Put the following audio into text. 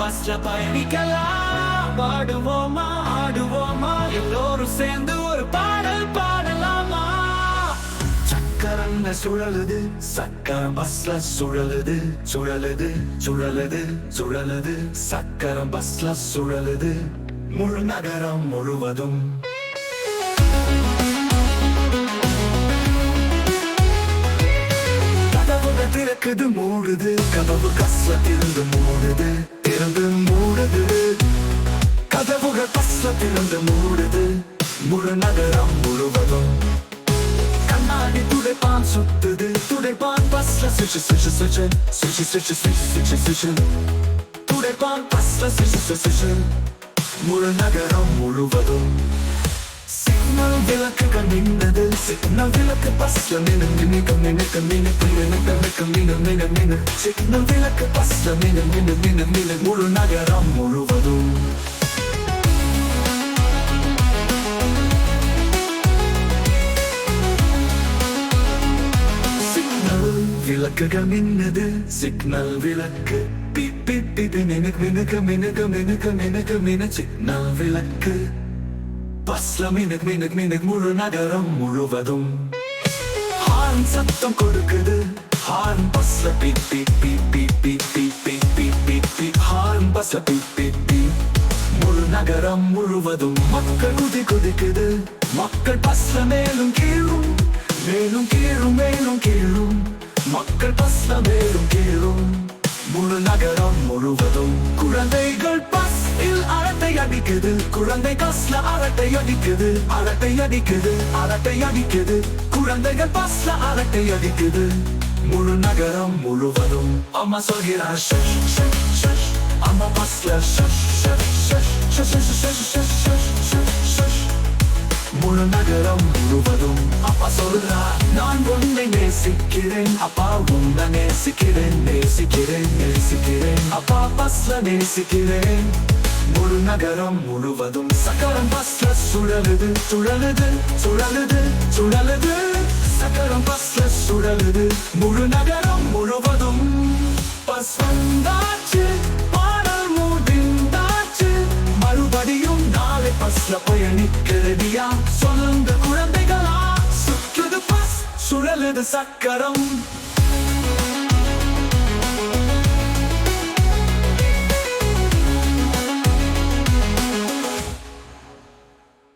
பஸ்ல பயணிக்கலாம். பாடுவோமா ஆடுவோமா எல்லோரும் சேர்ந்து ஒரு பாடல் பாடலாமா? சக்கரங்க சுழலுது, சக்கரம் பஸ்ல சுழலுது, சுழலுது சுழலுது சுழலுது. சக்கரம் பஸ்ல சுழலுது முழு நகரம் முழுவதும். திறக்குது மூடுது, கதவு பஸ்ல திறந்து மூடுது, திறந்து மூடுது. கதவுகள் பஸ்ல திறந்து மூடுது முழு நகரம் முழுவதும். கண்ணாடி துடைப்பான் சுத்துது, துடைப்பான் பஸ்ல சுச்சு சுச்சு சுச்சு சுச்சு சுச்சு சுச்சு சுச்சு. துடைப்பான் பஸ்ல சுச்சு சுச்சு சுச்சு முழு நகரம் முழுவதும். சிக்னல் விளக்குகள் நின்னது, சிக்னல் விளக்கு பஸ்ல மினுக்கு மினுக்கு மினுக்கு மினுக்கு மினுக்கு மினுக்கு மினு. சிக்னல் விளக்கு பஸ்ல மினு மினு மினு மினு முழு நகரம் முழுவதும். சிக்னல் விளக்குகள் மின்னது, சிக்னல் விளக்கு பி பி பி மினுக்கு மினுக்கு மினுக்கு மினுக்கு மினுக்கு மினு. சிக்னல் விளக்கு பஸ்ல மினுக்கு மினுக்கு மினுக்கு முழு நகரம் முழுவதும். ஹார்ன் சத்தம் கொடுக்குது, ஹார்ன் பஸ்ல பி பி பி பி பி பி பி பி பி பி. ஹார்ன் பஸ்ல பி பி பி முழு நகரம் முழுவதும். மக்கள் குதி குதிக்குது, மக்கள் பஸ்ல மேலும் கீழும் மேலும் கீழும் மேலும் கீழும். மக்கள் பஸ்ல மேலும் கீழும் முழு நகரம் முழுவதும். குழந்தைகள் பஸ் அரட்டை அடிக்குது, குழந்தை பஸ்ல அரட்டை அடிக்குது, அரட்டை அடிக்குது அரட்டை அடிக்குது. குழந்தைகள் பஸ்ல அரட்டை அடிக்குது முழு நகரம் முழுவதும். அம்மா சொல்கிறார் ஷஷ் ஷஷ் ஷஷ், அம்மா பஸ்ல ஷஷ் ஷஷ் ஷஷ் ஷஷ் ஷஷ் ஷஷ் ஷஷ் ஷஷ் முழு நகரம் முழுவதும். அப்பா சொல்றார் நான் உன்னை நேசிக்கிறேன், அப்பா உன்னை நேசிக்கிறேன் நேசிக்கிறேன் நேசிக்கிறேன். அப்பா பஸ்ல நேசிக்கிறேன் முழு நகரம் முழுவதும். சக்கரம் பஸ்ல சுழலுது சுழலுது சுழலுது சுழலுது. சக்கரம் பஸ்ல சுழலுது முழு நகரம் முழுவதும். பஸ் வந்தாச்சு, பாடல் முடிந்தாச்சு, மறுபடியும் நாளை பஸ்ல பயணிக்கிறதியா? சொல்லுங்க குழந்தைகளா, சுற்றுது பஸ் சுழலுது சக்கரம்.